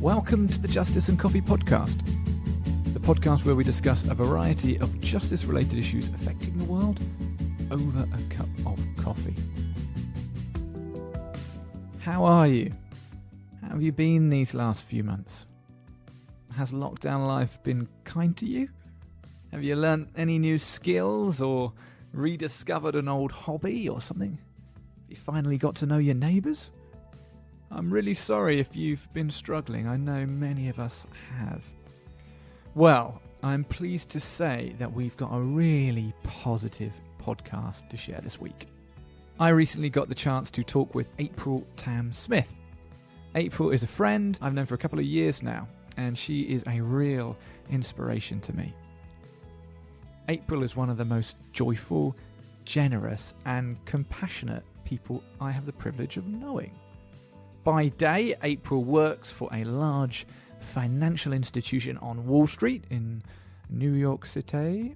Welcome to the Justice and Coffee Podcast, the podcast where we discuss a variety of justice-related issues affecting the world over a cup of coffee. How are you? How have you been these last few months? Has lockdown life been kind to you? Have you learnt any new skills or rediscovered an old hobby or something? Have you finally got to know your neighbours? I'm really sorry if you've been struggling. I know many of us have. Well, I'm pleased to say that we've got a really positive podcast to share this week. I recently got the chance to talk with April Tam Smith. April is a friend I've known for a couple of years now, and she is a real inspiration to me. April is one of the most joyful, generous, and compassionate people I have the privilege of knowing. By day, April works for a large financial institution on Wall Street in New York City,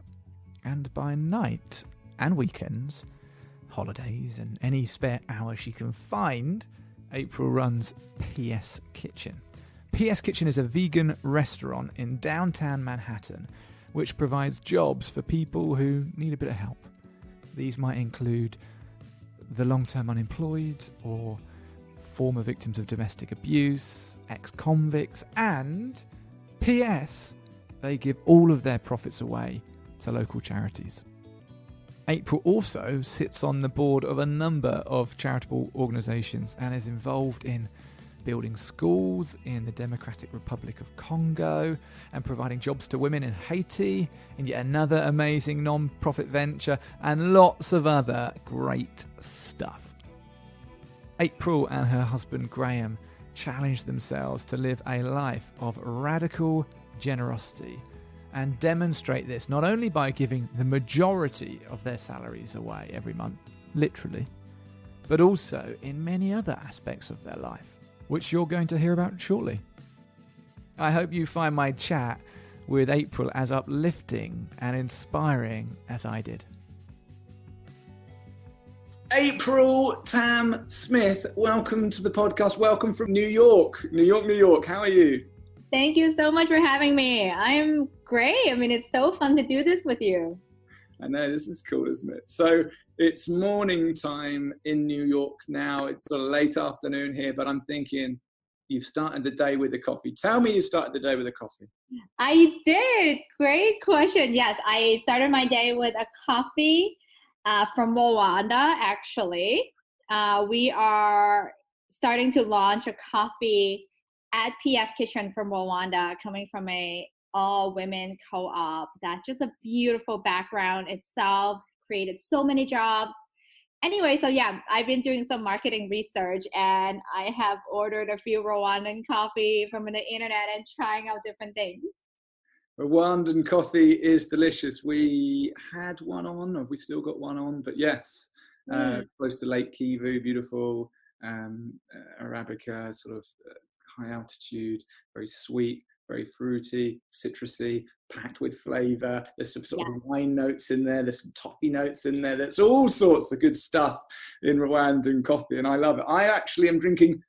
and by night and weekends, holidays, and any spare hour she can find, April runs PS Kitchen. PS Kitchen is a vegan restaurant in downtown Manhattan, which provides jobs for people who need a bit of help. These might include the long-term unemployed or former victims of domestic abuse, ex-convicts, and PS, they give all of their profits away to local charities. April also sits on the board of a number of charitable organisations and is involved in building schools in the Democratic Republic of Congo and providing jobs to women in Haiti, and yet another amazing non-profit venture, and lots of other great stuff. April and her husband Graham challenged themselves to live a life of radical generosity and demonstrate this not only by giving the majority of their salaries away every month, literally, but also in many other aspects of their life, which you're going to hear about shortly. I hope you find my chat with April as uplifting and inspiring as I did. April Tam Smith, welcome to the podcast. Welcome from New York. New York. How are you? Thank you so much for having me. I'm great. I mean, it's so fun to do this with you. I know, this is cool, isn't it? So it's morning time in New York now. It's sort of late afternoon here, but I'm thinking you've started the day with a coffee. Tell me you started the day with a coffee. I did. Great question. Yes, I started my day with a coffee from Rwanda, actually. We are starting to launch a coffee at PS Kitchen from Rwanda, coming from a all-women co-op. That's just a beautiful background itself, created so many jobs. Anyway, so yeah, I've been doing some marketing research, and I have ordered a few Rwandan coffee from the internet and trying out different things. Rwandan coffee is delicious. We had one on, or we still got one on, but yes, close to Lake Kivu, beautiful Arabica, sort of high altitude, very sweet, very fruity, citrusy, packed with flavour. There's some sort of wine notes in there. There's some toffee notes in there. There's all sorts of good stuff in Rwandan coffee, and I love it. I actually am drinking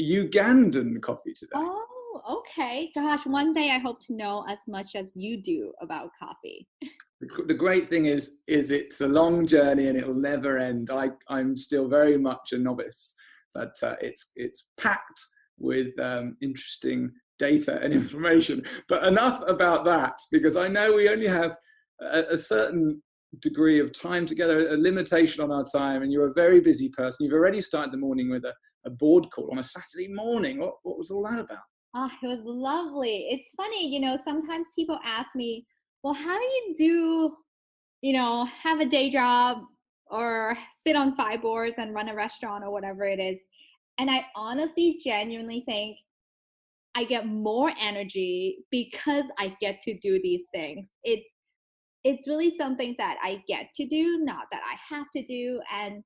Ugandan coffee today. Oh, okay. Gosh, one day I hope to know as much as you do about coffee. The great thing is it's a long journey and it'll never end. I'm still very much a novice, but it's packed with interesting data and information. But enough about that, because I know we only have a certain degree of time together, a limitation on our time, and you're a very busy person. You've already started the morning with a board call on a Saturday morning. What was all that about? Oh, it was lovely. It's funny, sometimes people ask me, well, how do you have a day job or sit on 5 boards and run a restaurant or whatever it is? And I honestly, genuinely think I get more energy because I get to do these things. It's really something that I get to do, not that I have to do. And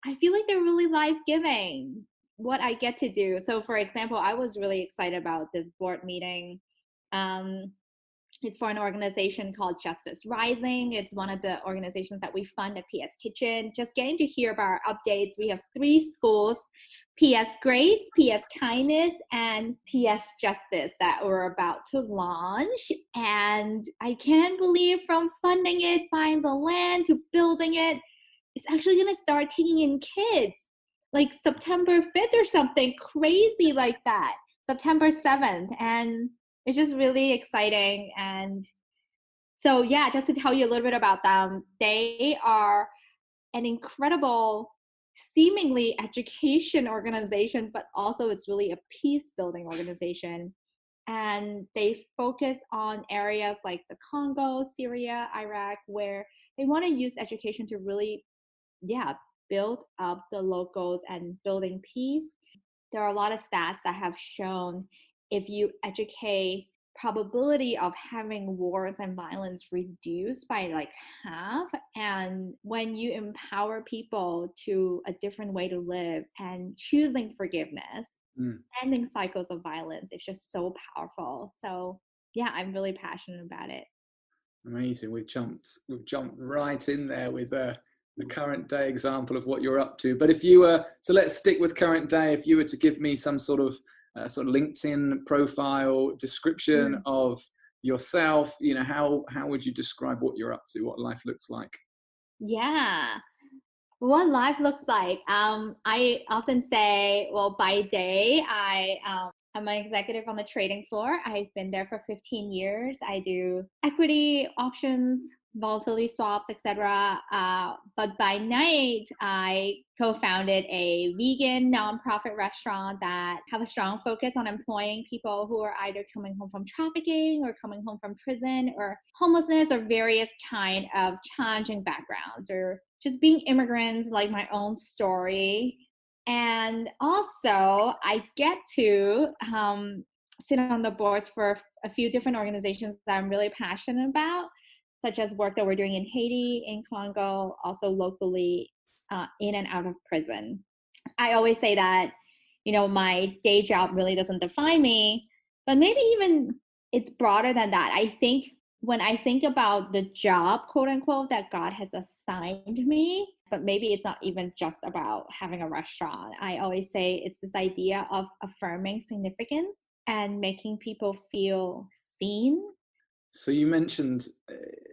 I feel like they're really life-giving, what I get to do. So for example, I was really excited about this board meeting. It's for an organization called Justice Rising. It's one of the organizations that we fund at PS Kitchen. Just getting to hear about our updates. We have 3 schools PS Grace, PS Kindness, and PS Justice that we're about to launch. And I can't believe from funding it, buying the land to building it, it's actually going to start taking in kids like September 5th or something crazy like that, September 7th. And it's just really exciting. And so, yeah, just to tell you a little bit about them, they are an incredible, seemingly education organization, but also it's really a peace building organization. And they focus on areas like the Congo, Syria, Iraq, where they want to use education to really, yeah, build up the locals and building peace. There are a lot of stats that have shown if you educate, probability of having wars and violence reduced by like half. And when you empower people to a different way to live and choosing forgiveness, ending cycles of violence, it's just so powerful. So yeah, I'm really passionate about it. Amazing. We've jumped right in there with a current day example of what you're up to. But if you were, so let's stick with current day. If you were to give me some sort of LinkedIn profile description of yourself, how would you describe what you're up to, what life looks like? Yeah. What life looks like. I often say, well, by day, I'm an executive on the trading floor. I've been there for 15 years. I do equity, options, volatility swaps, etc. But by night, I co-founded a vegan nonprofit restaurant that have a strong focus on employing people who are either coming home from trafficking or coming home from prison or homelessness or various kind of challenging backgrounds or just being immigrants, like my own story. And also, I get to sit on the boards for a few different organizations that I'm really passionate about, such as work that we're doing in Haiti, in Congo, also locally in and out of prison. I always say that, my day job really doesn't define me, but maybe even it's broader than that. I think when I think about the job, quote unquote, that God has assigned me, but maybe it's not even just about having a restaurant. I always say it's this idea of affirming significance and making people feel seen. So you mentioned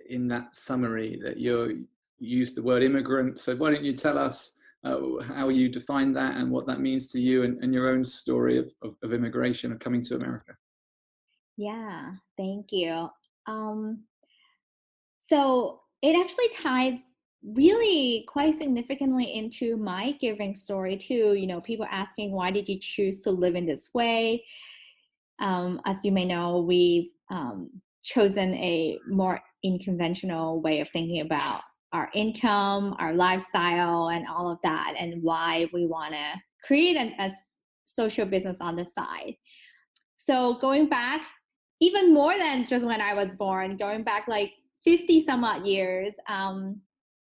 in that summary that you used the word immigrant. So why don't you tell us how you define that and what that means to you and your own story of immigration and coming to America? Yeah, thank you. So it actually ties really quite significantly into my giving story too. People asking, why did you choose to live in this way? As you may know, we've chosen a more unconventional way of thinking about our income, our lifestyle, and all of that, and why we want to create a social business on the side. So going back even more than just when I was born, going back like 50 some odd years,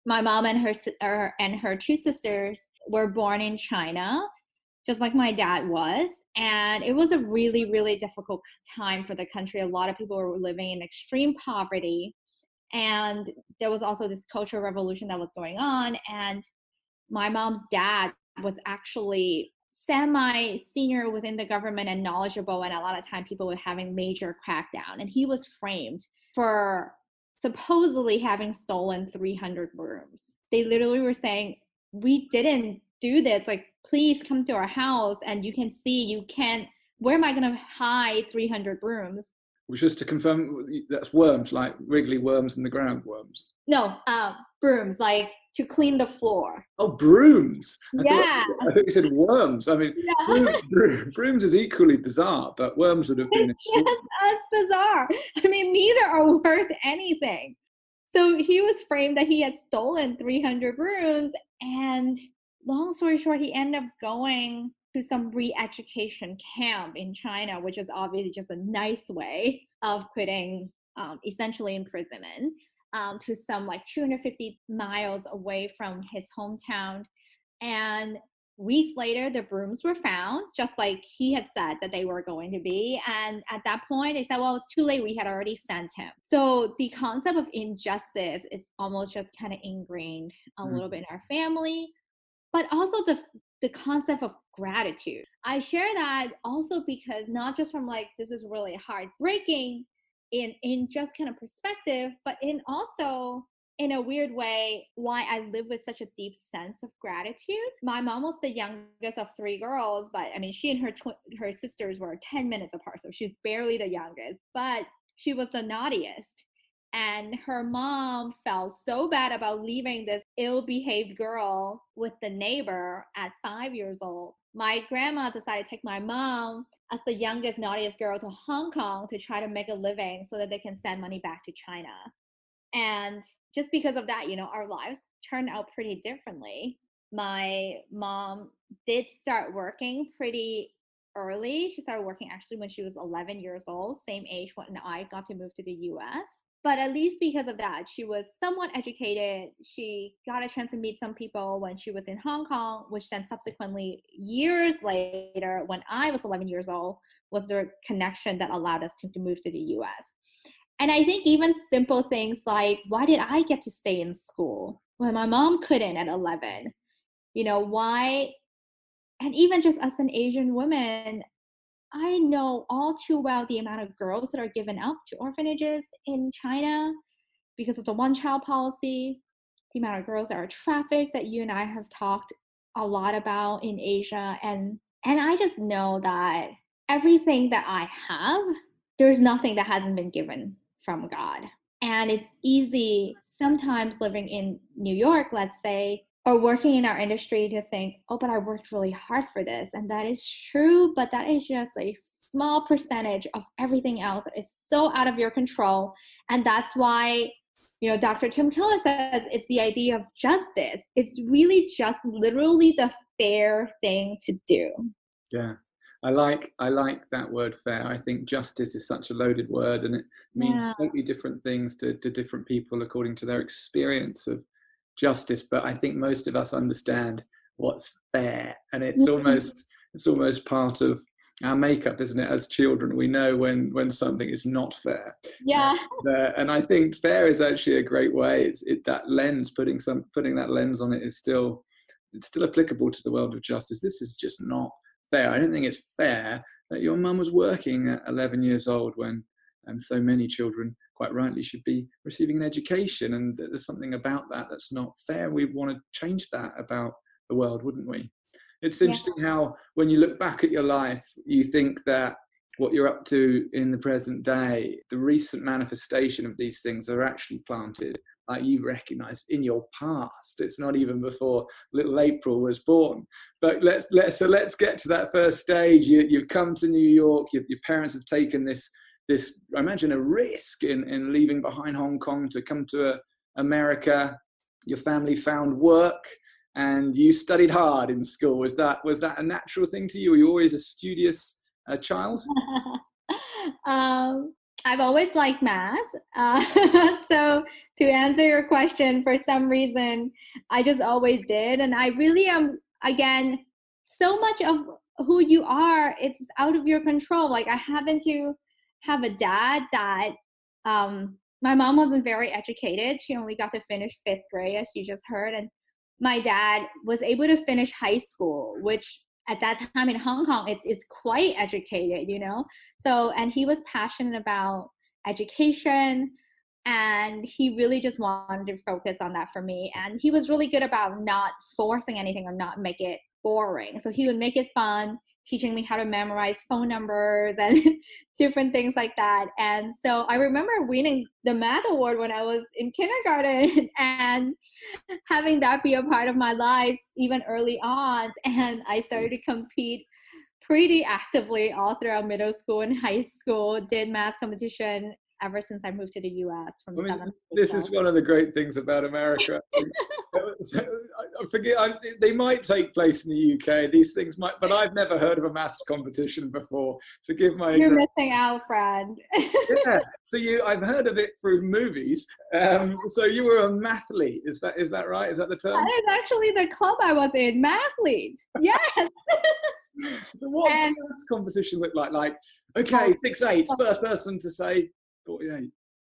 my mom and her two sisters were born in China, just like my dad was. And it was a really, really difficult time for the country. A lot of people were living in extreme poverty. And there was also this cultural revolution that was going on. And my mom's dad was actually semi-senior within the government and knowledgeable, and a lot of time people were having major crackdown, and he was framed for supposedly having stolen 300 brooms. They literally were saying, we didn't do this, like please come to our house and you can see, you can't, where am I going to hide 300 brooms? Which, just to confirm, that's worms, like wriggly worms in the ground worms. No, brooms, like to clean the floor. Oh, brooms. Yeah. I thought you said worms. I mean, Yeah. brooms is equally bizarre, but worms would have been Just extraordinary. as bizarre. I mean, neither are worth anything. So he was framed that he had stolen 300 brooms. And long story short, he ended up going to some re-education camp in China, which is obviously just a nice way of quitting essentially imprisonment, to some like 250 miles away from his hometown. And weeks later, the brooms were found, just like he had said that they were going to be. And at that point, they said, well, it's too late. We had already sent him. So the concept of injustice is almost just kind of ingrained a little bit in our family. But also the the concept of gratitude. I share that also because not just from like, this is really heartbreaking in just kind of perspective, but in also in a weird way, why I live with such a deep sense of gratitude. My mom was the youngest of three girls, but I mean, she and her sisters were 10 minutes apart, so she's barely the youngest, but she was the naughtiest. And her mom felt so bad about leaving this ill-behaved girl with the neighbor at 5 years old. My grandma decided to take my mom as the youngest, naughtiest girl to Hong Kong to try to make a living so that they can send money back to China. And just because of that, our lives turned out pretty differently. My mom did start working pretty early. She started working actually when she was 11 years old, same age when I got to move to the US. But at least because of that, she was somewhat educated. She got a chance to meet some people when she was in Hong Kong, which then subsequently, years later, when I was 11 years old, was the connection that allowed us to move to the US. And I think even simple things like, why did I get to stay in school when my mom couldn't at 11? Why? And even just as an Asian woman, I know all too well the amount of girls that are given up to orphanages in China because of the one-child policy, the amount of girls that are trafficked that you and I have talked a lot about in Asia. And I just know that everything that I have, there's nothing that hasn't been given from God. And it's easy sometimes living in New York, let's say, or working in our industry to think, oh, but I worked really hard for this. And that is true, but that is just a small percentage of everything else that is so out of your control. And that's why, Dr. Tim Keller says it's the idea of justice. It's really just literally the fair thing to do. Yeah. I like that word fair. I think justice is such a loaded word, and it means totally different things to different people according to their experience of justice. But I think most of us understand what's fair, and it's almost part of our makeup, isn't it? As children, we know when something is not fair. Yeah. And I think fair is actually a great way. It's that lens, putting that lens on it is still applicable to the world of justice. This is just not fair. I don't think it's fair that your mum was working at 11 years old when so many children, quite rightly, should be receiving an education. And there's something about that that's not fair. We want to change that about the world, wouldn't we? It's interesting how when you look back at your life, you think that what you're up to in the present day, the recent manifestation of these things are actually planted, like you recognise, in your past. It's not even before little April was born. But let's get to that first stage. You've come to New York. Your parents have taken this I imagine a risk in leaving behind Hong Kong to come to America. Your family found work, and you studied hard in school. Was that a natural thing to you? Were you always a studious child? I've always liked math. So to answer your question, for some reason, I just always did. And I really am, again, so much of who you are, it's out of your control. Like I happen to have a dad that, my mom wasn't very educated. She only got to finish 5th grade, as you just heard. And my dad was able to finish high school, which at that time in Hong Kong, it's quite educated, So, and he was passionate about education, and he really just wanted to focus on that for me. And he was really good about not forcing anything or not make it boring. So he would make it fun, teaching me how to memorize phone numbers and different things like that. And so I remember winning the math award when I was in kindergarten and having that be a part of my life even early on. And I started to compete pretty actively all throughout middle school and high school, did math competition ever since I moved to the US from 7th. This is one of the great things about America. I forget, they might take place in the UK, these things might, but I've never heard of a maths competition before. Forgive my You're missing out, friend. Yeah, so I've heard of it through movies. So you were a mathlete, is that right? Is that the term? That is actually the club I was in, mathlete. Yes. So what's the maths competition look like? Like, okay, 6'8", first person to say 48.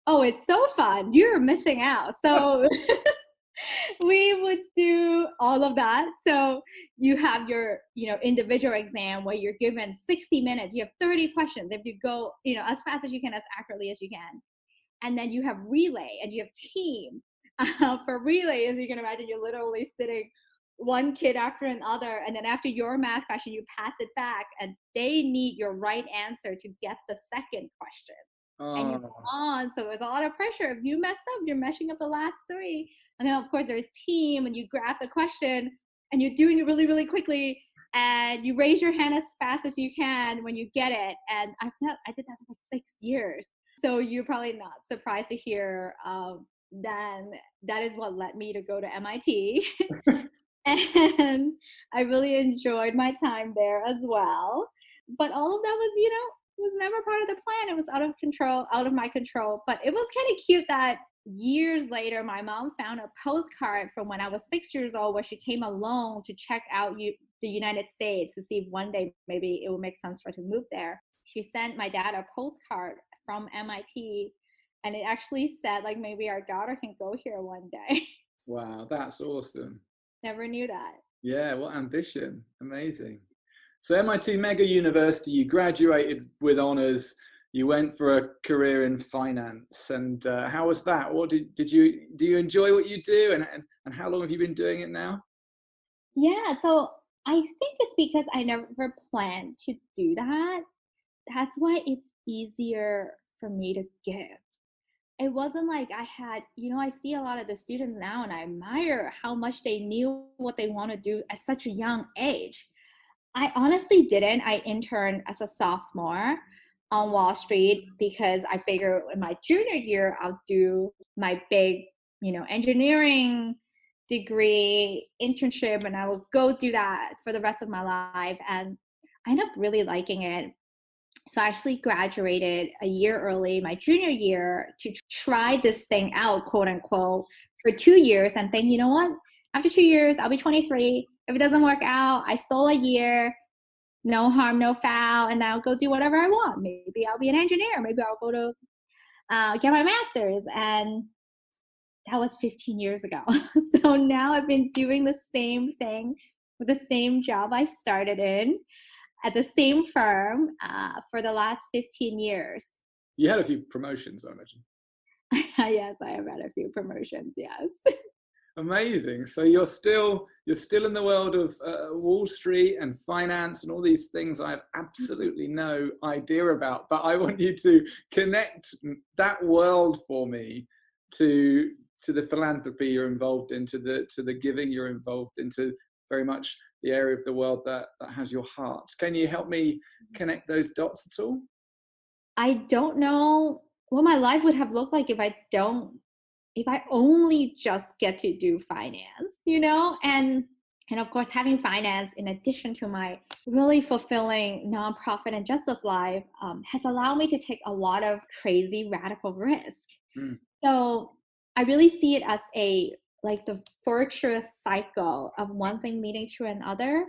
Oh, it's so fun. You're missing out. So we would do all of that. So you have your, individual exam where you're given 60 minutes. You have 30 questions. If you go, as fast as you can, as accurately as you can. And then you have relay and you have team. For relay, as you can imagine, you're literally sitting one kid after another. And then after your math question, you pass it back and they need your right answer to get the second question. And you go on. So there's a lot of pressure. If you mess up, you're messing up the last three. And then, of course, there's team, and you grab the question and you're doing it really, really quickly. And you raise your hand as fast as you can when you get it. And I did that for 6 years. So you're probably not surprised to hear then that is what led me to go to MIT. And I really enjoyed my time there as well. But all of that was never part of the plan. It was out of my control. But it was kind of cute that years later, my mom found a postcard from when I was 6 years old where she came alone to check out the United States to see if one day maybe it would make sense for her to move there. She sent my dad a postcard from MIT, and it actually said, like, maybe our daughter can go here one day. Wow, that's awesome. Never knew that. Yeah, what ambition. Amazing. So MIT Mega University, you graduated with honors. You went for a career in finance, and how was that? What do you enjoy what you do, and how long have you been doing it now? Yeah, so I think it's because I never planned to do that. That's why it's easier for me to give. It wasn't like I had, I see a lot of the students now and I admire how much they knew what they want to do at such a young age. I honestly didn't. I interned as a sophomore on Wall Street because I figured in my junior year, I'll do my big, engineering degree internship, and I will go do that for the rest of my life. And I ended up really liking it. So I actually graduated a year early, my junior year, to try this thing out, quote unquote, for 2 years and think, you know what? After 2 years, I'll be 23. If it doesn't work out, I stole a year, no harm, no foul, and I'll go do whatever I want. Maybe I'll be an engineer. Maybe I'll go to get my master's. And that was 15 years ago. So now I've been doing the same thing with the same job I started in at the same firm for the last 15 years. You had a few promotions, I imagine. Yes, I have had a few promotions, yes. Amazing. So you're still in the world of Wall Street and finance and all these things I have absolutely no idea about, but I want you to connect that world for me to the philanthropy you're involved in, to the giving you're involved in, to very much the area of the world that has your heart. Can you help me connect those dots at all? I don't know what my life would have looked like if I only just get to do finance, and of course, having finance in addition to my really fulfilling nonprofit and justice life has allowed me to take a lot of crazy radical risk. So I really see it as the virtuous cycle of one thing leading to another.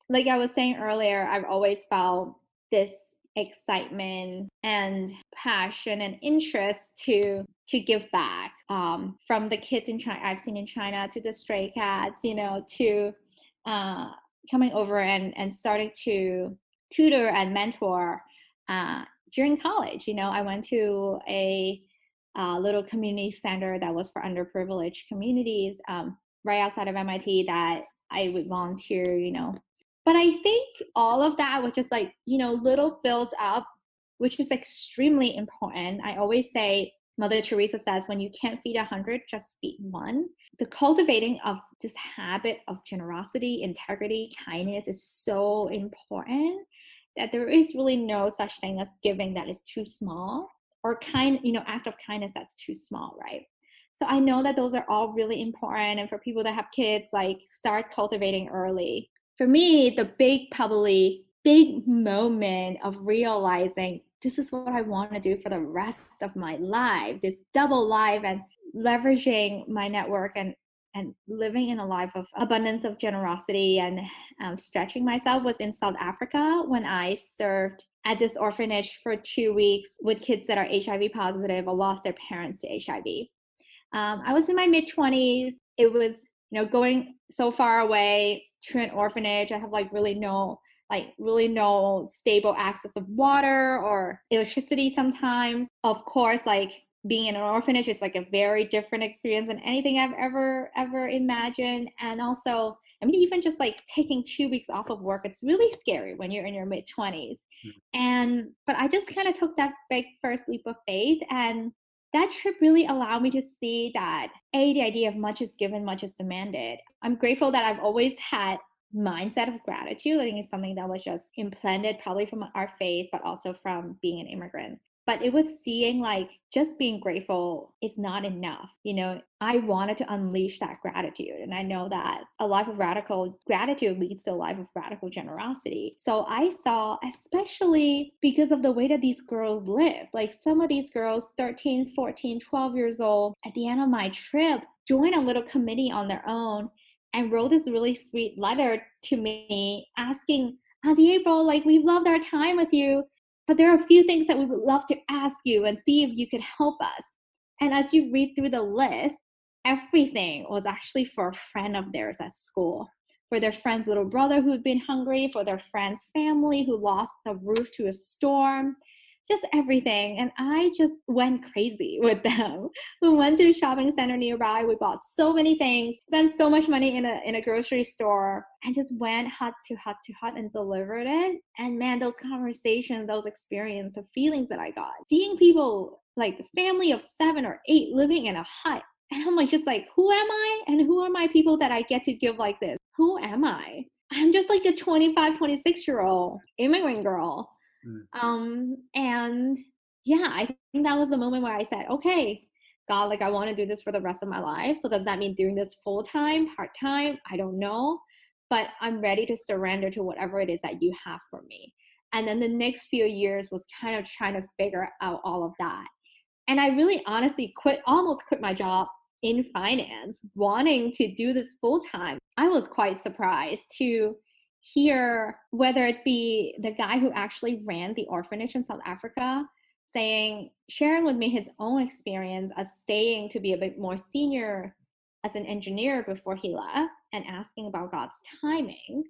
Like I was saying earlier, I've always felt this excitement and passion and interest to give back, from the kids in China I've seen in China, to the stray cats, to coming over and starting to tutor and mentor during college. I went to a little community center that was for underprivileged communities right outside of MIT that I would volunteer, But I think all of that was just little build up, which is extremely important. I always say, Mother Teresa says, when you can't feed 100, just feed one. The cultivating of this habit of generosity, integrity, kindness is so important that there is really no such thing as giving that is too small, or act of kindness that's too small, right? So I know that those are all really important. And for people that have kids, start cultivating early. For me, the big moment of realizing this is what I want to do for the rest of my life, this double life, and leveraging my network and living in a life of abundance, of generosity, and stretching myself, was in South Africa when I served at this orphanage for 2 weeks with kids that are HIV positive or lost their parents to HIV. I was in my mid-20s. it was, going so far away to an orphanage. I have like really no stable access of water or electricity sometimes. Of course, like being in an orphanage is like a very different experience than anything I've ever imagined. And also, I mean, even just like taking 2 weeks off of work, it's really scary when you're in your mid-20s. But I just kind of took that big first leap of faith, and that trip really allowed me to see that the idea of much is given, much is demanded. I'm grateful that I've always had mindset of gratitude. I think it's something that was just implanted probably from our faith, but also from being an immigrant. But it was seeing like just being grateful is not enough. I wanted to unleash that gratitude. And I know that a life of radical gratitude leads to a life of radical generosity. So I saw, especially because of the way that these girls live, like some of these girls, 13, 14, 12 years old, at the end of my trip, joined a little committee on their own and wrote this really sweet letter to me asking, Auntie April, like, we've loved our time with you, but there are a few things that we would love to ask you and see if you could help us. And as you read through the list, everything was actually for a friend of theirs at school, for their friend's little brother who had been hungry, for their friend's family who lost a roof to a storm, just everything. And I just went crazy with them. We went to a shopping center nearby. We bought so many things, spent so much money in a grocery store, and just went hut to hut to hut and delivered it. And man, those conversations, those experiences, the feelings that I got, seeing people like a family of 7 or 8 living in a hut. And I'm like, just like, who am I? And who are my people that I get to give like this? Who am I? I'm just like a 25, 26-year-old immigrant girl. And yeah, I think that was the moment where I said, okay, God, like I want to do this for the rest of my life. So does that mean doing this full time, part time? I don't know, but I'm ready to surrender to whatever it is that you have for me. And then the next few years was kind of trying to figure out all of that. And I really honestly almost quit my job in finance, wanting to do this full time. I was quite surprised to hear, whether it be the guy who actually ran the orphanage in South Africa sharing with me his own experience as staying to be a bit more senior as an engineer before he left, and asking about God's timing.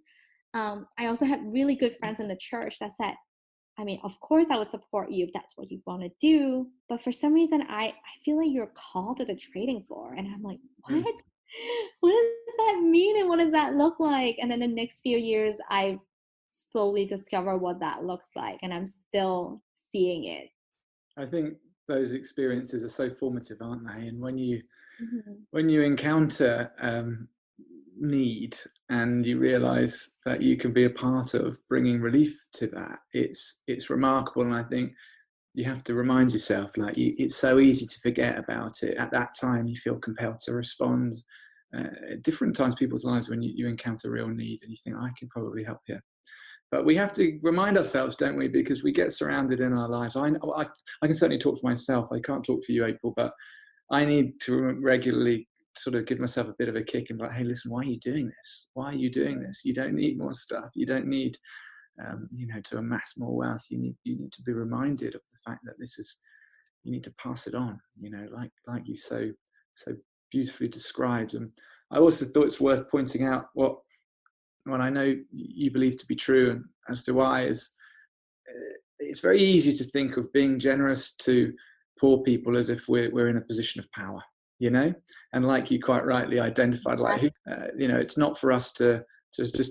I also had really good friends in the church that said, I mean, of course I would support you if that's what you want to do, but for some reason I feel like you're called to the trading floor. And I'm like, what? What does that mean, and what does that look like? And then the next few years I've slowly discovered what that looks like, and I'm still seeing it. I think those experiences are so formative, aren't they? And when you encounter need and you realize that you can be a part of bringing relief to that, it's remarkable. And I think you have to remind yourself, like, it's so easy to forget about it. At that time you feel compelled to respond at different times in people's lives when you encounter real need and you think, I can probably help here. But we have to remind ourselves, don't we? Because we get surrounded in our lives. I can certainly talk for myself. I can't talk for you, April, but I need to regularly sort of give myself a bit of a kick and be like, hey, listen, why are you doing this? Why are you doing this? You don't need more stuff. You don't need, to amass more wealth. You need to be reminded of the fact that you need to pass it on, like you so beautifully described. And I also thought it's worth pointing out what I know you believe to be true, and as do I, is it's very easy to think of being generous to poor people as if we're in a position of power, and like you quite rightly identified, like, it's not for us to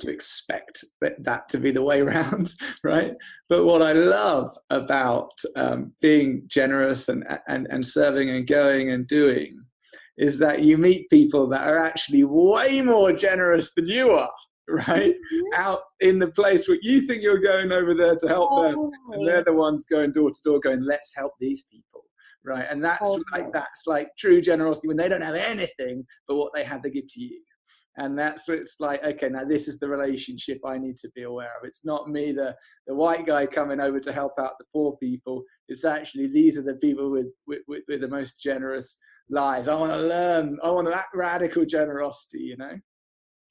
expect that to be the way around, right? But what I love about being generous and serving and going and doing is that you meet people that are actually way more generous than you are, right? Out in the place where you think you're going over there to help them, and they're the ones going door to door going, let's help these people, right? And that's like true generosity, when they don't have anything but what they have to give to you. And that's what it's like, okay, now this is the relationship I need to be aware of. It's not me, the white guy coming over to help out the poor people. It's actually, these are the people with the most generous lives. I want to learn. I want that radical generosity,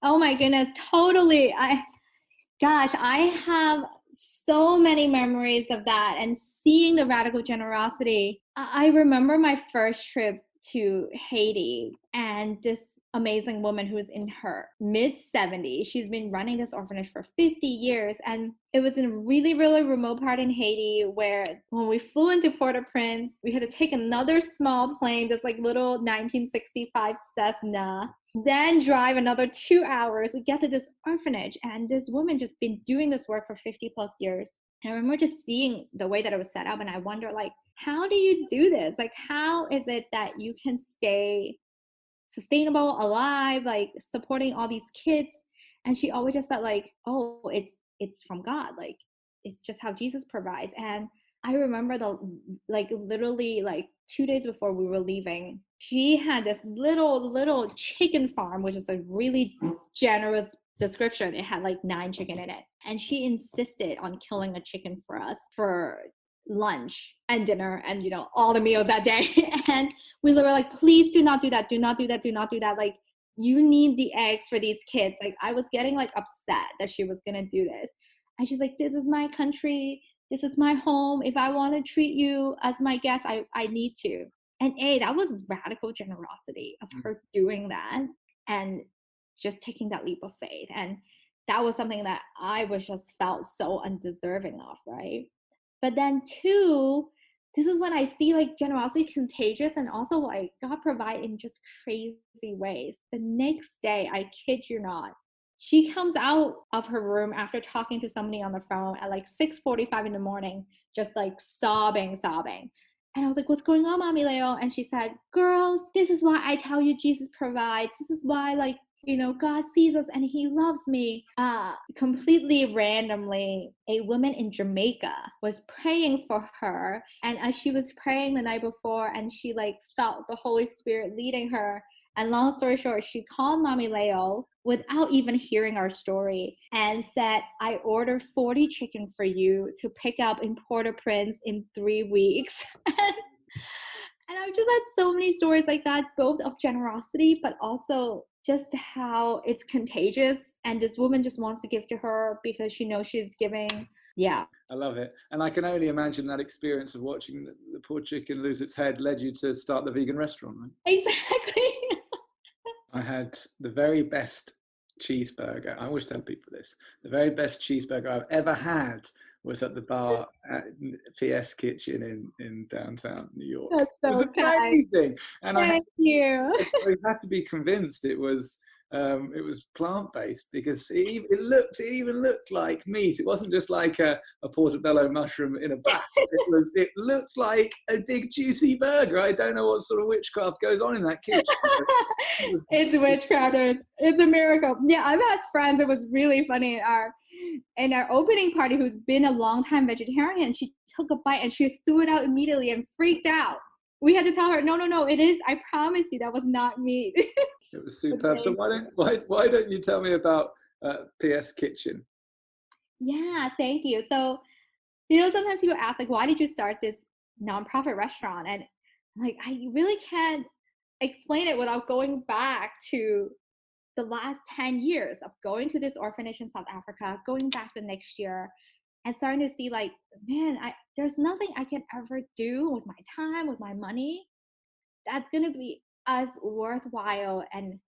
Oh my goodness, totally. I have so many memories of that, and seeing the radical generosity. I remember my first trip to Haiti, and this amazing woman who's in her mid 70s. She's been running this orphanage for 50 years. And it was in a really, really remote part in Haiti where when we flew into Port-au-Prince, we had to take another small plane, this like little 1965 Cessna, then drive another 2 hours to get to this orphanage. And this woman just been doing this work for 50 plus years. And I remember just seeing the way that it was set up, and I wonder, like, how do you do this? Like, how is it that you can stay sustainable, alive, like supporting all these kids? And she always just said, like, oh, it's from God. Like, it's just how Jesus provides. And I remember literally like 2 days before we were leaving, she had this little chicken farm, which is a really generous description. It had like 9 chicken in it. And she insisted on killing a chicken for us for lunch and dinner and, all the meals that day. And we were like, please do not do that. Do not do that. Do not do that. Like, you need the eggs for these kids. Like, I was getting like upset that she was going to do this. And she's like, this is my country. This is my home. If I want to treat you as my guest, I need to. And that was radical generosity of her doing that and just taking that leap of faith. And that was something that I was just felt so undeserving of, right? But then 2, this is when I see like generosity contagious, and also like God provide in just crazy ways. The next day, I kid you not, she comes out of her room after talking to somebody on the phone at like 6:45 in the morning, just like sobbing. And I was like, what's going on, Mommy Leo? And she said, girls, this is why I tell you Jesus provides. This is why, like, God sees us and he loves me. Completely randomly, a woman in Jamaica was praying for her. And as she was praying the night before, and she like felt the Holy Spirit leading her. And long story short, she called Mommy Leo without even hearing our story and said, I ordered 40 chicken for you to pick up in Port-au-Prince in 3 weeks. And I've just had so many stories like that, both of generosity, but also just how it's contagious. And this woman just wants to give to her because she knows she's giving. Yeah. I love it. And I can only imagine that experience of watching the poor chicken lose its head led you to start the vegan restaurant, right? Exactly. I had the very best cheeseburger. I always tell people this. The very best cheeseburger I've ever had was at the bar at PS Kitchen in downtown New York. That's so it was amazing. And Thank you. I had to be convinced it was plant-based because it even looked like meat. It wasn't just like a portobello mushroom in a bag. It looked like a big juicy burger. I don't know what sort of witchcraft goes on in that kitchen. It's witchcraft. It's a miracle. Yeah, I've had friends. It was really funny in our opening party who's been a long time vegetarian. She took a bite and she threw it out immediately and freaked out. We had to tell her, no, it is. I promise you, that was not meat. It was superb. So why don't you tell me about PS Kitchen? Yeah, thank you. So, sometimes people ask, like, why did you start this nonprofit restaurant? And like, I really can't explain it without going back to the last 10 years of going to this orphanage in South Africa, going back the next year, and starting to see like, man, there's nothing I can ever do with my time, with my money, that's going to be as worthwhile and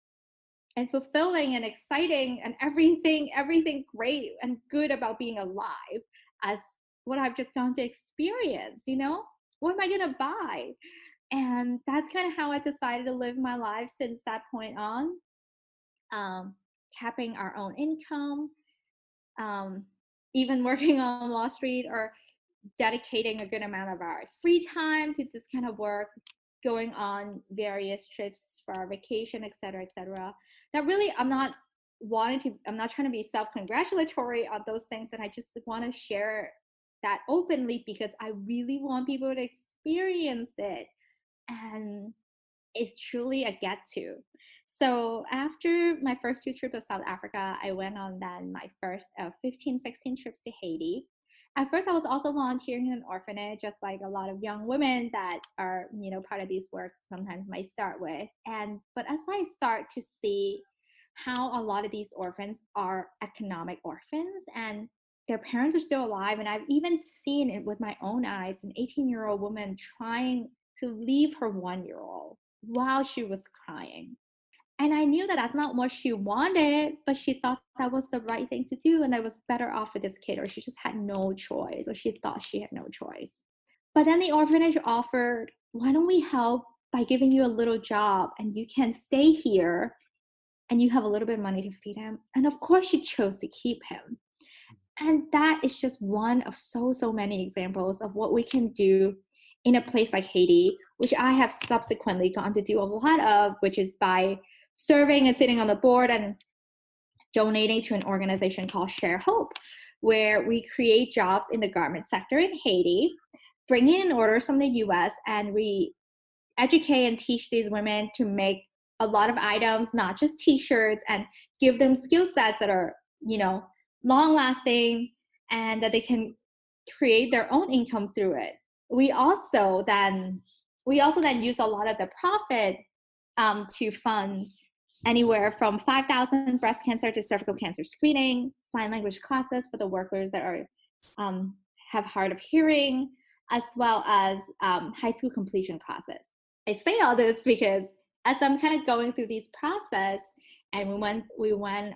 fulfilling and exciting and everything great and good about being alive as what I've just gone to experience. What am I going to buy? And that's kind of how I decided to live my life since that point on. Capping our own income, even working on Wall Street, or dedicating a good amount of our free time to this kind of work, going on various trips for our vacation, etc., etc. That really, I'm not trying to be self-congratulatory on those things, and I just want to share that openly because I really want people to experience it, and it's truly a get to. So after my first 2 trips to South Africa, I went on then my first 15, 16 trips to Haiti. At first, I was also volunteering in an orphanage, just like a lot of young women that are, part of these works sometimes might start with. But as I start to see how a lot of these orphans are economic orphans and their parents are still alive, and I've even seen it with my own eyes, an 18-year-old woman trying to leave her 1-year-old while she was crying. And I knew that that's not what she wanted, but she thought that was the right thing to do and that was better off for this kid, or she just had no choice, or she thought she had no choice. But then the orphanage offered, why don't we help by giving you a little job and you can stay here and you have a little bit of money to feed him. And of course she chose to keep him. And that is just one of so many examples of what we can do in a place like Haiti, which I have subsequently gotten to do a lot of, which is by serving and sitting on the board and donating to an organization called Share Hope, where we create jobs in the garment sector in Haiti, bring in orders from the US, and we educate and teach these women to make a lot of items, not just t-shirts, and give them skill sets that are, long lasting and that they can create their own income through it. We also then use a lot of the profit to fund anywhere from 5,000 breast cancer to cervical cancer screening, sign language classes for the workers that are have hard of hearing, as well as high school completion classes. I say all this because as I'm kind of going through these process, and we went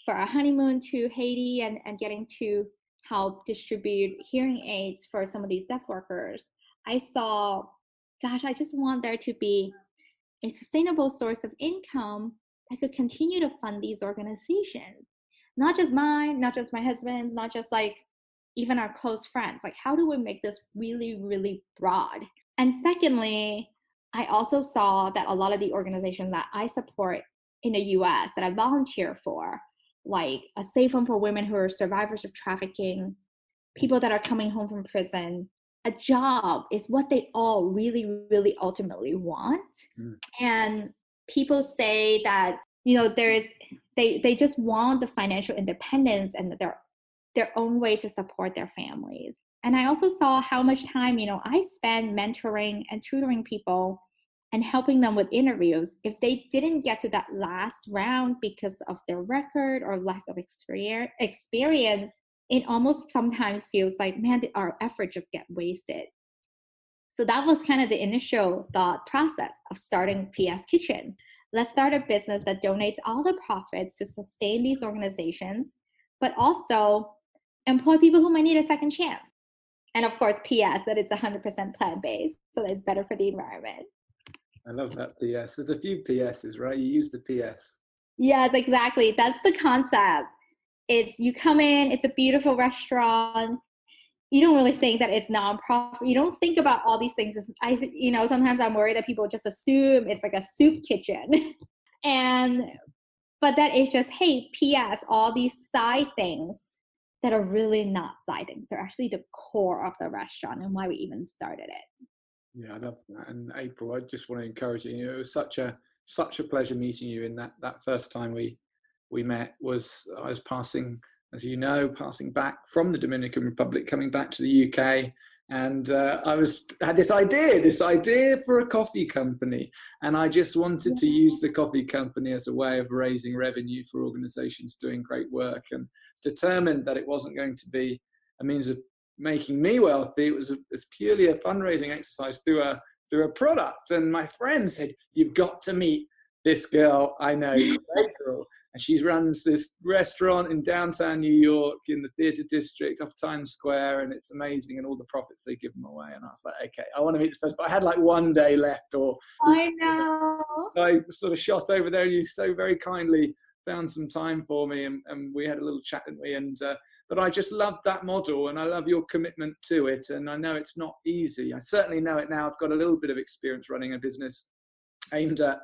for our honeymoon to Haiti and getting to help distribute hearing aids for some of these deaf workers, I saw, gosh, I just want there to be a sustainable source of income that could continue to fund these organizations. Not just mine, not just my husband's, not just like even our close friends. Like, how do we make this really, really broad? And secondly, I also saw that a lot of the organizations that I support in the US that I volunteer for, like a safe home for women who are survivors of trafficking, people that are coming home from prison, a job is what they all really, really ultimately want. And people say that, they just want the financial independence and their own way to support their families. And I also saw how much time, I spend mentoring and tutoring people and helping them with interviews. If they didn't get to that last round because of their record or lack of experience, it almost sometimes feels like, man, our effort just get wasted. So that was kind of the initial thought process of starting PS Kitchen. Let's start a business that donates all the profits to sustain these organizations, but also employ people who might need a second chance. And of course, PS, that it's 100% plant-based, so that it's better for the environment. I love that PS. There's a few PSs, right? You use the PS. Yes, exactly. That's the concept. It's, you come in, it's a beautiful restaurant. You don't really think that it's nonprofit. You don't think about all these things. Sometimes I'm worried that people just assume it's like a soup kitchen. But that is just, hey, PS, all these side things that are really not side things. They're actually the core of the restaurant and why we even started it. Yeah, I love that. And April, I just want to encourage you. It was such a pleasure meeting you. In that first time we met, I was passing back from the Dominican Republic, coming back to the UK, and I had this idea for a coffee company, and I just wanted to use the coffee company as a way of raising revenue for organisations doing great work, and determined that it wasn't going to be a means of making me wealthy. It's purely a fundraising exercise through a product. And my friend said, "You've got to meet this girl I know, April, and she runs this restaurant in downtown New York in the theatre district off Times Square, and it's amazing, and all the profits they give them away." And I was like, okay, I want to meet this person. But I had like one day left, or I know. I sort of shot over there, and you so very kindly found some time for me, and we had a little chat, didn't we? And but I just love that model, and I love your commitment to it. And I know it's not easy. I certainly know it now. I've got a little bit of experience running a business aimed at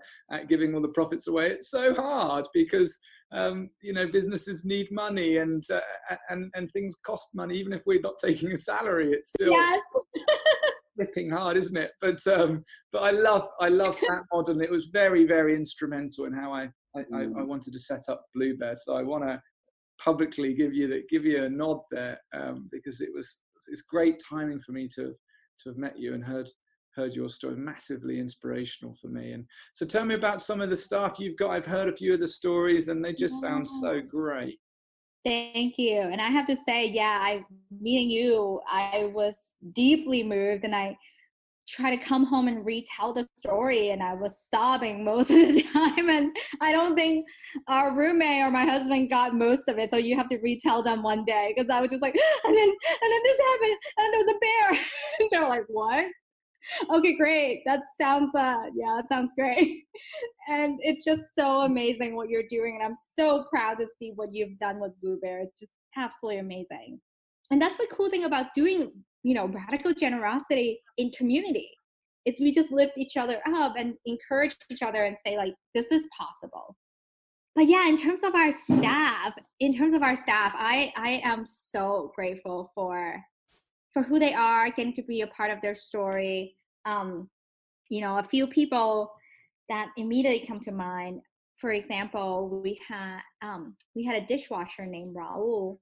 giving all the profits away. It's so hard because businesses need money, and things cost money. Even if we're not taking a salary, it's still flipping hard, isn't it? But I love that model. And it was very, very instrumental in how I wanted to set up Blue Bear. So I want to publicly give you a nod there, because it's great timing for me to have met you and heard your story. Massively inspirational for me. And so tell me about some of the stuff you've got. I've heard a few of the stories and they just sound so great. Thank you. And I have to say, meeting you, I was deeply moved, and I try to come home and retell the story, and I was sobbing most of the time. And I don't think our roommate or my husband got most of it, so you have to retell them one day, because I was just like, and then this happened, and there was a bear. They're like, what? Okay, great. That sounds yeah, that sounds great. And it's just so amazing what you're doing, and I'm so proud to see what you've done with Blue Bear. It's just absolutely amazing. And that's the cool thing about doing, radical generosity in community. Is we just lift each other up and encourage each other and say, like, this is possible. But yeah, in terms of our staff, I am so grateful for who they are, getting to be a part of their story. A few people that immediately come to mind. For example, we had a dishwasher named Raul,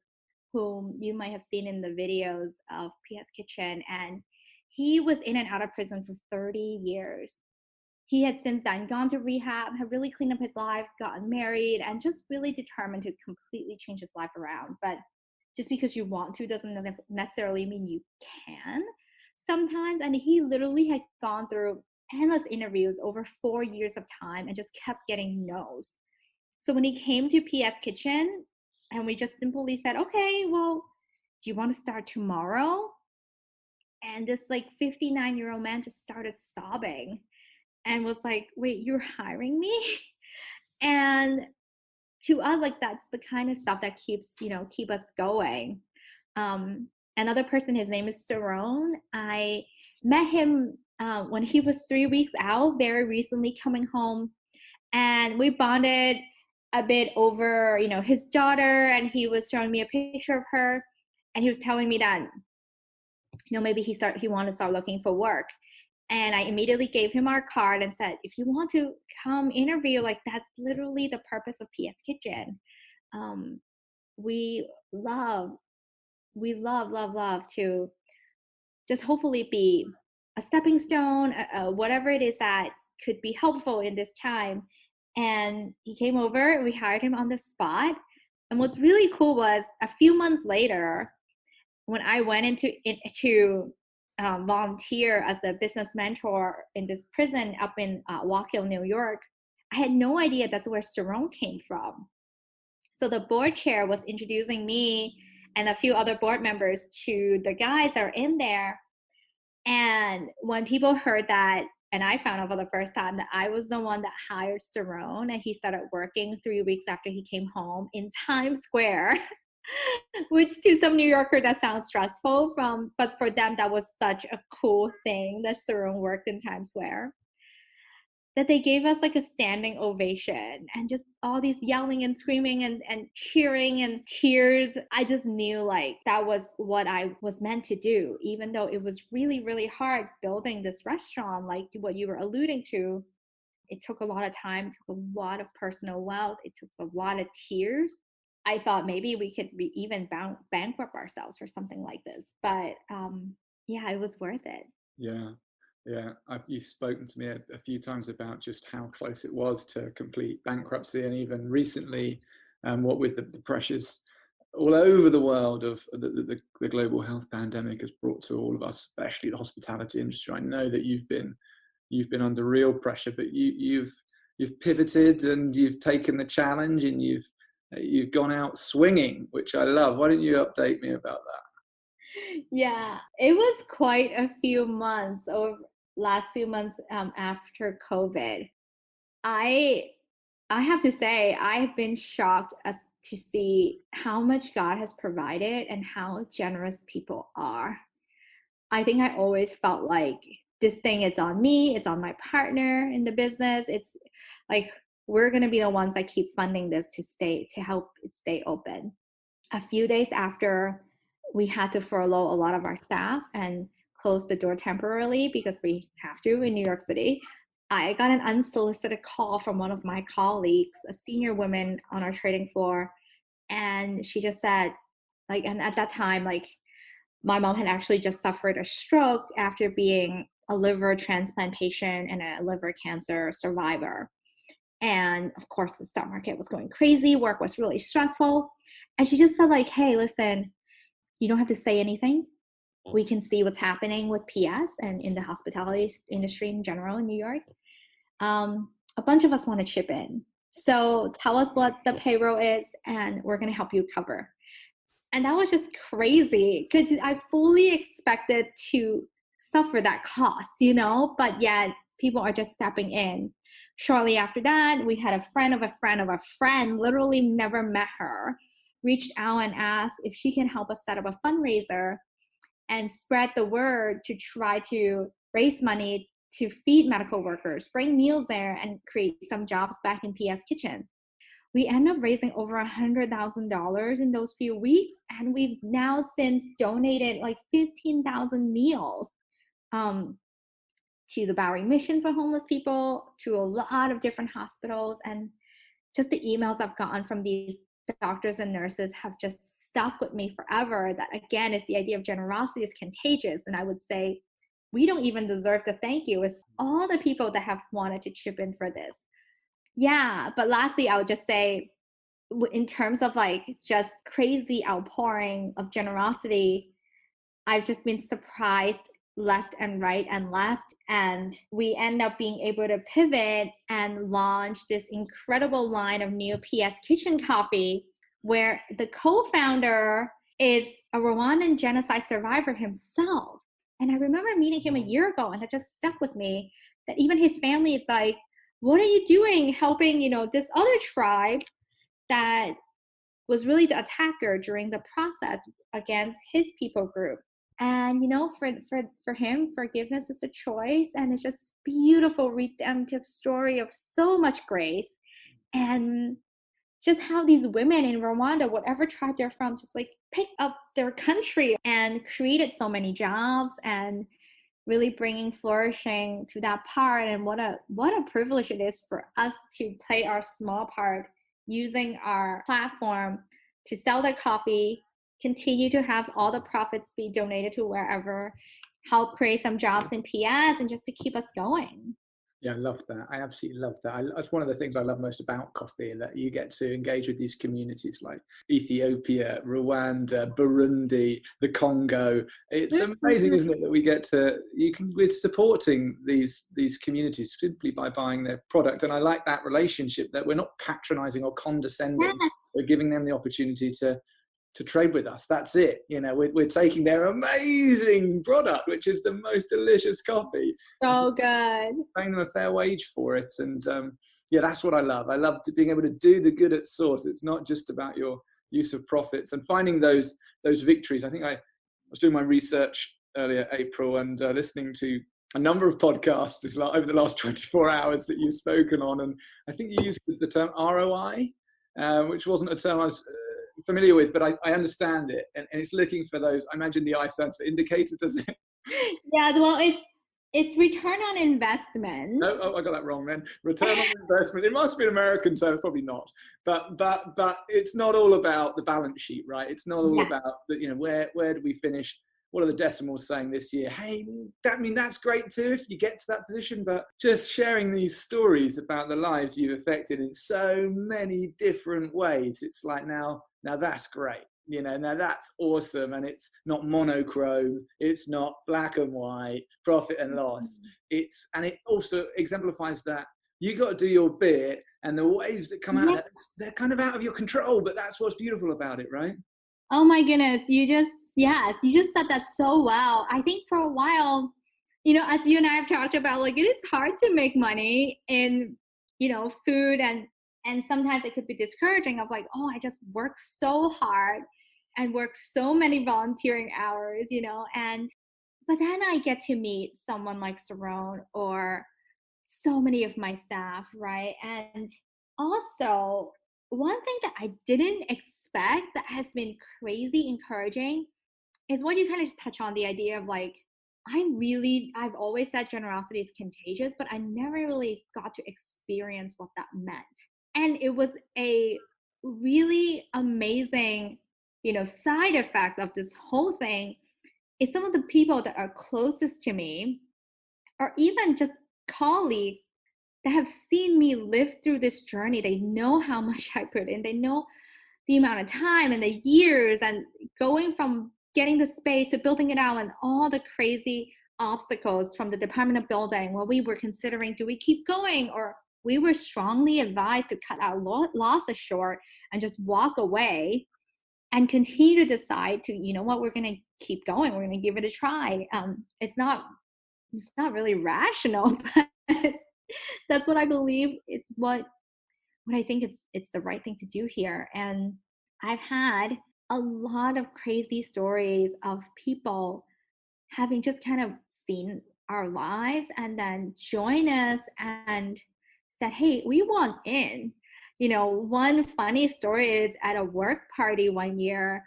whom you might have seen in the videos of PS Kitchen, and he was in and out of prison for 30 years. He had since then gone to rehab, had really cleaned up his life, gotten married, and just really determined to completely change his life around. But just because you want to doesn't necessarily mean you can sometimes. And he literally had gone through endless interviews over 4 years of time and just kept getting no's. So when he came to PS Kitchen, and we just simply said, okay, well, do you want to start tomorrow? And this 59-year-old man just started sobbing and was like, wait, you're hiring me? And to us, that's the kind of stuff that keep us going. Another person, his name is Saron. I met him when he was 3 weeks out, very recently coming home, and we bonded a bit over, his daughter, and he was showing me a picture of her, and he was telling me that, maybe he wanted to start looking for work. And I immediately gave him our card and said, if you want to come interview, that's literally the purpose of PS Kitchen. We love to just hopefully be a stepping stone, whatever it is that could be helpful in this time. And he came over, we hired him on the spot. And what's really cool was a few months later, when I went into volunteer as a business mentor in this prison up in Walk Hill, New York, I had no idea that's where Saron came from. So the board chair was introducing me and a few other board members to the guys that are in there. And when people heard that, and I found out for the first time that I was the one that hired Saron, and he started working 3 weeks after he came home in Times Square, which to some New Yorker that sounds stressful, but for them that was such a cool thing that Saron worked in Times Square, that they gave us a standing ovation, and just all these yelling and screaming and cheering and tears. I just knew that was what I was meant to do, even though it was really, really hard building this restaurant, like what you were alluding to. It took a lot of time, it took a lot of personal wealth, it took a lot of tears. I thought maybe we could even bankrupt ourselves for something like this. But yeah, it was worth it. Yeah. You've spoken to me a few times about just how close it was to complete bankruptcy, and even recently, what with the pressures all over the world of the global health pandemic has brought to all of us, especially the hospitality industry. I know that you've been under real pressure, but you've pivoted and you've taken the challenge, and you've gone out swinging, which I love. Why don't you update me about that? Yeah, it was quite a few months, or last few months after COVID. I have to say, I've been shocked as to see how much God has provided and how generous people are. I think I always felt like this thing, it's on me, it's on my partner in the business. It's we're going to be the ones that keep funding this to help it stay open. A few days after we had to furlough a lot of our staff and close the door temporarily because we have to in New York City, I got an unsolicited call from one of my colleagues, a senior woman on our trading floor. And she just said, and at that time, my mom had actually just suffered a stroke after being a liver transplant patient and a liver cancer survivor. And of course, the stock market was going crazy. Work was really stressful. And she just said hey, listen, you don't have to say anything. we can see what's happening with PS and in the hospitality industry in general in New York. A bunch of us want to chip in. So tell us what the payroll is and we're going to help you cover. And that was just crazy because I fully expected to suffer that cost, but yet people are just stepping in. Shortly after that, we had a friend of a friend of a friend, literally never met her, reached out and asked if she can help us set up a fundraiser and spread the word to try to raise money to feed medical workers, bring meals there, and create some jobs back in PS Kitchen. We end up raising over $100,000 in those few weeks, and we've now since donated like 15,000 meals to the Bowery Mission for homeless people, to a lot of different hospitals, and just the emails I've gotten from these doctors and nurses have just stuck with me forever. That again, if the idea of generosity is contagious, then I would say we don't even deserve to thank you. It's all the people that have wanted to chip in for this. Yeah, but lastly, I would just say, in terms of like just crazy outpouring of generosity, I've just been surprised left and right and left. And we end up being able to pivot and launch this incredible line of new PS Kitchen coffee, where the co-founder is a Rwandan genocide survivor himself. And I remember meeting him a year ago, and it just stuck with me that even his family is like, what are you doing helping, this other tribe that was really the attacker during the process against his people group? And, for him, forgiveness is a choice. And it's just beautiful, redemptive story of so much grace. And just how these women in Rwanda, whatever tribe they're from, just like picked up their country and created so many jobs and really bringing flourishing to that part. And what a privilege it is for us to play our small part, using our platform to sell their coffee, continue to have all the profits be donated to wherever, help create some jobs in PS, and just to keep us going. Yeah, I love that. I absolutely love that. That's one of the things I love most about coffee, that you get to engage with these communities like Ethiopia, Rwanda, Burundi, the Congo. It's amazing, isn't it, that we get to, we're supporting these communities simply by buying their product. And I like that relationship, that we're not patronizing or condescending. Yes. We're giving them the opportunity to trade with us. That's it. We're taking their amazing product, which is the most delicious coffee. So good. Paying them a fair wage for it. And that's what I love. I love being able to do the good at source. It's not just about your use of profits and finding those victories. I think I was doing my research earlier, April, and listening to a number of podcasts over the last 24 hours that you've spoken on. And I think you used the term ROI, which wasn't a term I was familiar with, but I understand it, and it's looking for those. I imagine the I stands for indicator, does it? Yeah, well, it's return on investment. Oh, I got that wrong then. Return on investment. It must be an American term, probably not. But it's not all about the balance sheet, right? It's not all about where do we finish? What are the decimals saying this year? Hey, that's great too if you get to that position, but just sharing these stories about the lives you've affected in so many different ways. It's like now that's great. Now that's awesome. And it's not monochrome. It's not black and white, profit and loss. It also exemplifies that you got to do your bit, and the waves that come out, they're kind of out of your control, but that's what's beautiful about it, right? Oh my goodness. You just said that so well. I think for a while, as you and I have talked about, like, it is hard to make money in, food, and sometimes it could be discouraging of like, oh, I just work so hard and work so many volunteering hours, but then I get to meet someone like Saron or so many of my staff, right? And also, one thing that I didn't expect that has been crazy encouraging is what you kind of just touch on, the idea of like, I've always said generosity is contagious, but I never really got to experience what that meant. And it was a really amazing, side effect of this whole thing is some of the people that are closest to me, or even just colleagues that have seen me live through this journey. They know how much I put in. They know the amount of time and the years, and going from getting the space to building it out and all the crazy obstacles from the Department of Building where we were considering, do we keep going? Or we were strongly advised to cut our losses short and just walk away and continue to decide to, you know what, we're going to keep going. We're going to give it a try. It's not really rational, but that's what I believe. It's what I think it's the right thing to do here. And I've had a lot of crazy stories of people having just kind of seen our lives and then join us and said, hey, we want in. You know, one funny story is at a work party one year,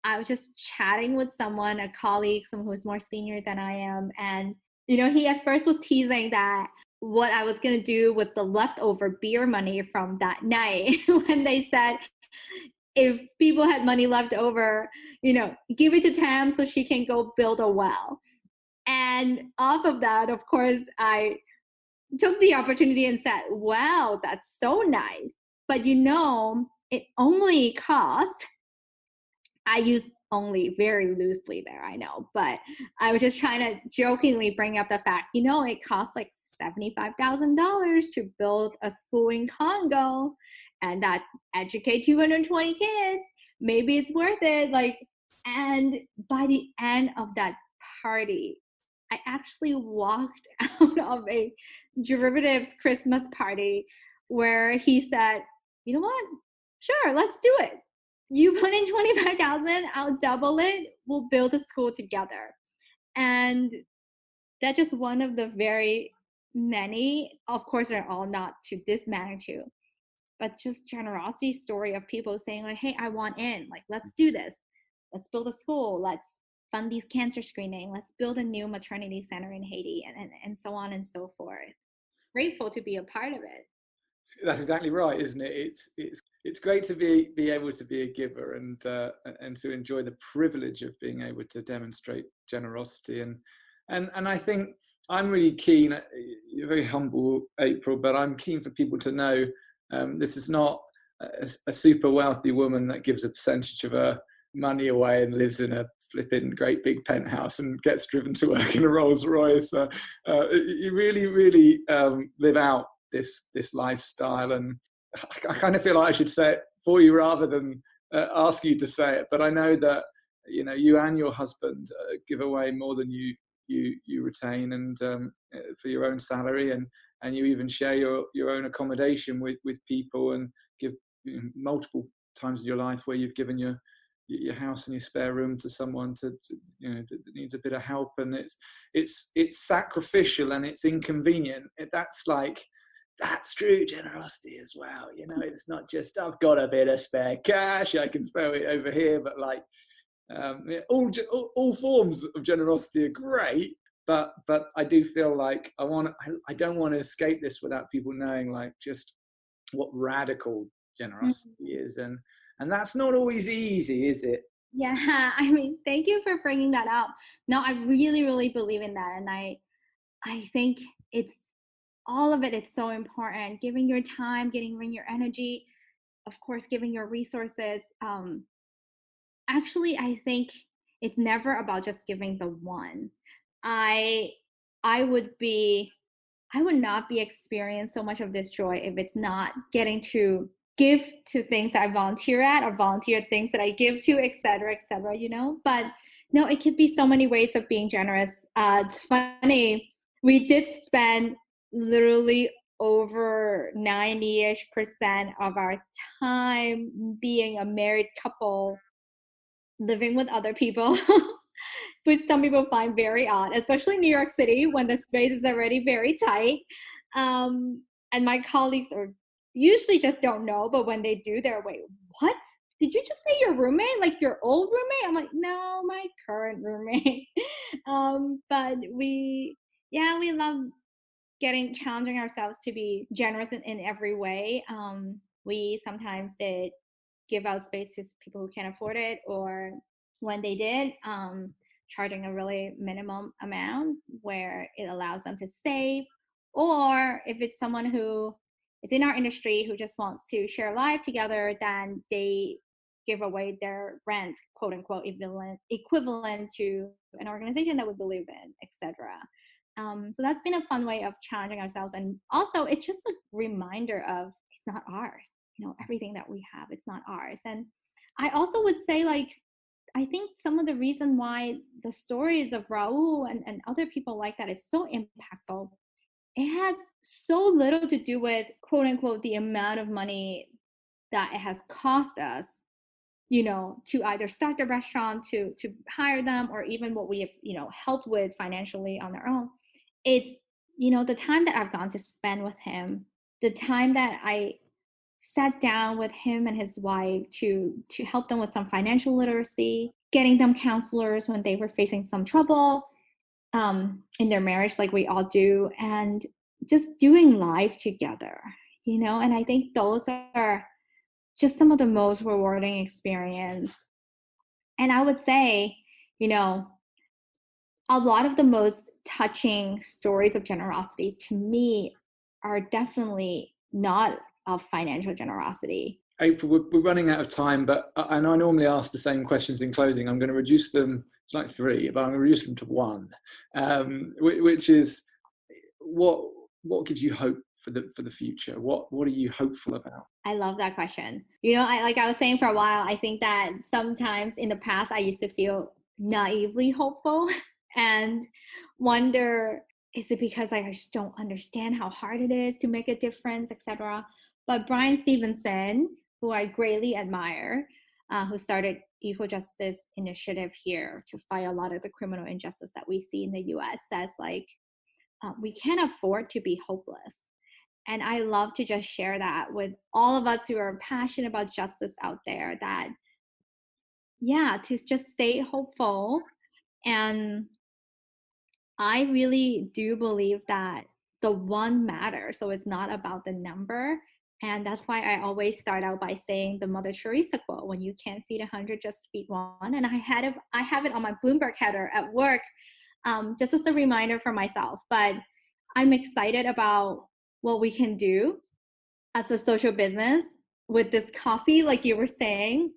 I was just chatting with someone, a colleague, someone who's more senior than I am. And, you know, he at first was teasing that what I was going to do with the leftover beer money from that night when they said, if people had money left over, you know, give it to Tam so she can go build a well. And off of that, of course, I took the opportunity and said, wow, that's so nice. But you know, it only cost, I used only very loosely there, I know, but I was just trying to jokingly bring up the fact, you know, it cost like $75,000 to build a school in Congo and that educate 220 kids. Maybe it's worth it. Like, and by the end of that party, I actually walked out of a derivatives Christmas party where he said, you know what? Sure, let's do it. You put in 25,000, I'll double it. We'll build a school together. And that's just one of the very many, of course, they're all not to this magnitude, but just generosity story of people saying like, hey, I want in, like, let's do this. Let's build a school. Let's fund these cancer screening. Let's build a new maternity center in Haiti and so on and so forth. Grateful to be a part of it. That's exactly right, isn't it? It's great to be able to be a giver and to enjoy the privilege of being able to demonstrate generosity and I think I'm really keen. You're very humble, April, but I'm keen for people to know this is not a super wealthy woman that gives a percentage of her money away and lives in a flipping great big penthouse and gets driven to work in a Rolls Royce. You really live out this lifestyle, and I kind of feel like I should say it for you rather than ask you to say it. But I know that you know you and your husband give away more than you retain, and for your own salary, and you even share your own accommodation with people, and give multiple times in your life where you've given your house and your spare room to someone to you know that needs a bit of help, and it's sacrificial and it's inconvenient. That's true generosity as well. You know, it's not just I've got a bit of spare cash, I can throw it over here, but like all forms of generosity are great. But I do feel like I don't want to escape this without people knowing like just what radical generosity is, and that's not always easy, is it? Yeah, I mean, thank you for bringing that up. No, I really believe in that, and I think it's all of it. It's so important. Giving your time, giving your energy, of course, giving your resources. Actually, I think it's never about just giving the one. I would not be experiencing so much of this joy if it's not getting to give to things that I volunteer at or volunteer at things that I give to, et cetera, you know? But no, it could be so many ways of being generous. It's funny, we did spend literally over 90-ish% of our time being a married couple living with other people, which some people find very odd, especially in New York City when the space is already very tight. And my colleagues are usually just don't know, but when they do, they're, wait, what? Did you just say your roommate? Like your old roommate? I'm like, no, my current roommate. But we love challenging ourselves to be generous in every way. We sometimes did give out space to people who can't afford it, or when they did, charging a really minimum amount where it allows them to save, or if it's someone who is in our industry who just wants to share life together, then they give away their rent, quote unquote, equivalent to an organization that we believe in, etc. So that's been a fun way of challenging ourselves. And also it's just a reminder of it's not ours. Everything that we have, it's not ours. And I also would say, like, I think some of the reason why the stories of Raul and other people like that is so impactful, it has so little to do with, quote unquote, the amount of money that it has cost us, to either start the restaurant, to hire them, or even what we have, helped with financially on our own. It's, the time that I've gone to spend with him, the time that I sat down with him and his wife to help them with some financial literacy, getting them counselors when they were facing some trouble in their marriage, like we all do, and just doing life together, and I think those are just some of the most rewarding experience. And I would say, a lot of the most touching stories of generosity to me are definitely not of financial generosity. April, we're running out of time, but I normally ask the same questions in closing. I'm going to reduce them, it's like 3, but I'm going to reduce them to 1, which is what gives you hope for the future? What are you hopeful about? I love that question. I was saying for a while, I think that sometimes in the past I used to feel naively hopeful and wonder, is it because I just don't understand how hard it is to make a difference, etc. But Brian Stevenson, who I greatly admire, who started Equal Justice Initiative here to fight a lot of the criminal injustice that we see in the US, says we can't afford to be hopeless. And I love to just share that with all of us who are passionate about justice out there, that, to just stay hopeful. And I really do believe that the one matters. So it's not about the number. And that's why I always start out by saying the Mother Teresa quote, when you can't feed 100, just feed 1. And I have it on my Bloomberg header at work, just as a reminder for myself. But I'm excited about what we can do as a social business with this coffee, like you were saying,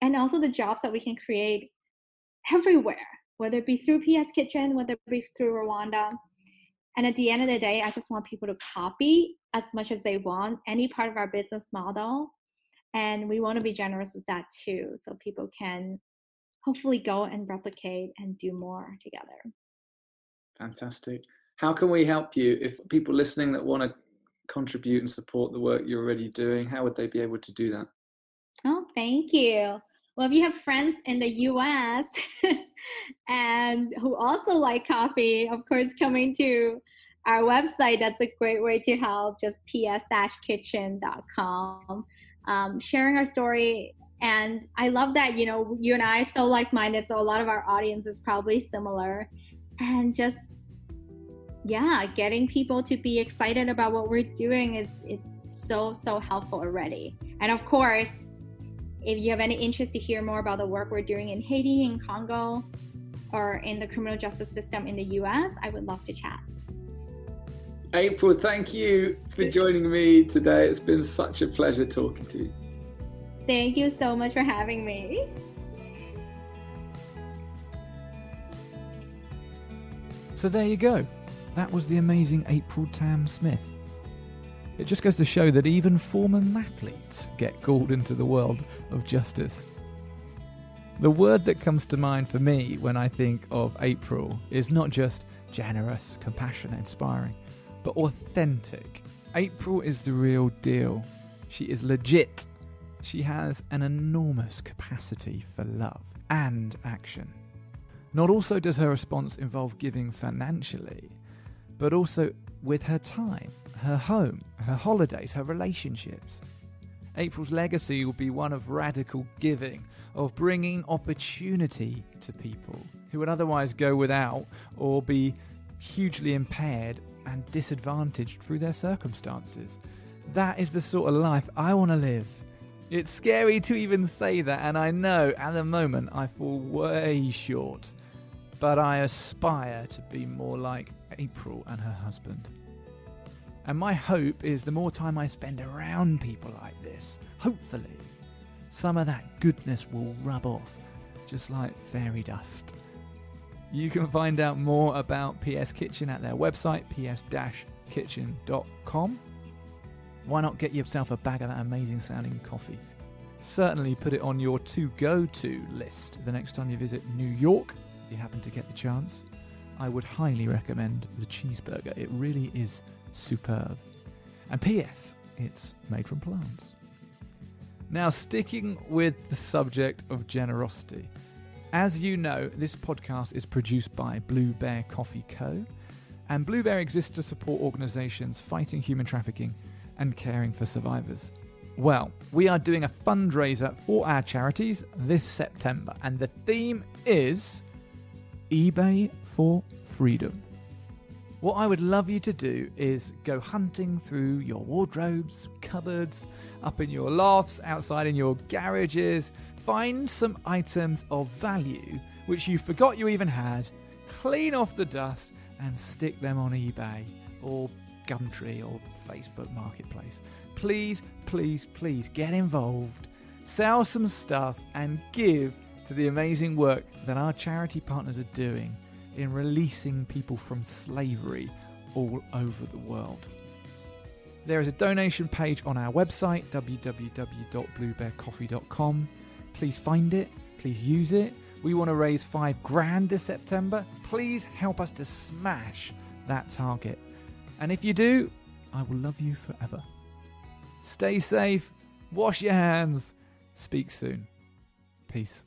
and also the jobs that we can create everywhere, whether it be through PS Kitchen, whether it be through Rwanda. And at the end of the day, I just want people to copy as much as they want any part of our business model. And we want to be generous with that too, so people can hopefully go and replicate and do more together. Fantastic. How can we help you? If people listening that want to contribute and support the work you're already doing, how would they be able to do that? Oh, thank you. Well, if you have friends in the US and who also like coffee, of course, coming to our website, that's a great way to help, just ps-kitchen.com. Sharing our story. And I love that, you and I are so like-minded, so a lot of our audience is probably similar. And just, getting people to be excited about what we're doing it's so helpful already. And of course, if you have any interest to hear more about the work we're doing in Haiti, in Congo, or in the criminal justice system in the US, I would love to chat. April, thank you for joining me today. It's been such a pleasure talking to you. Thank you so much for having me. So there you go. That was the amazing April Tam Smith. It just goes to show that even former mathletes get called into the world of justice. The word that comes to mind for me when I think of April is not just generous, compassionate, inspiring, but authentic. April is the real deal. She is legit. She has an enormous capacity for love and action. Not also does her response involve giving financially, but also with her time, her home, her holidays, her relationships. April's legacy will be one of radical giving, of bringing opportunity to people who would otherwise go without or be hugely impaired and disadvantaged through their circumstances. That is the sort of life I want to live. It's scary to even say that, and I know at the moment I fall way short, but I aspire to be more like April and her husband. And my hope is the more time I spend around people like this, hopefully, some of that goodness will rub off, just like fairy dust. You can find out more about PS Kitchen at their website, ps-kitchen.com. Why not get yourself a bag of that amazing sounding coffee? Certainly put it on your to-go-to list the next time you visit New York, if you happen to get the chance. I would highly recommend the cheeseburger. It really is superb. And P.S., it's made from plants. Now, sticking with the subject of generosity. As you know, this podcast is produced by Blue Bear Coffee Co. And Blue Bear exists to support organisations fighting human trafficking and caring for survivors. Well, we are doing a fundraiser for our charities this September, and the theme is eBay for Freedom. What I would love you to do is go hunting through your wardrobes, cupboards, up in your lofts, outside in your garages, find some items of value which you forgot you even had, clean off the dust and stick them on eBay or Gumtree or Facebook Marketplace. Please, please, please get involved, sell some stuff and give to the amazing work that our charity partners are doing in releasing people from slavery all over the world. There is a donation page on our website, www.bluebearcoffee.com. Please find it, please use it. We want to raise $5,000 this September. Please help us to smash that target. And if you do, I will love you forever. Stay safe, wash your hands, speak soon. Peace.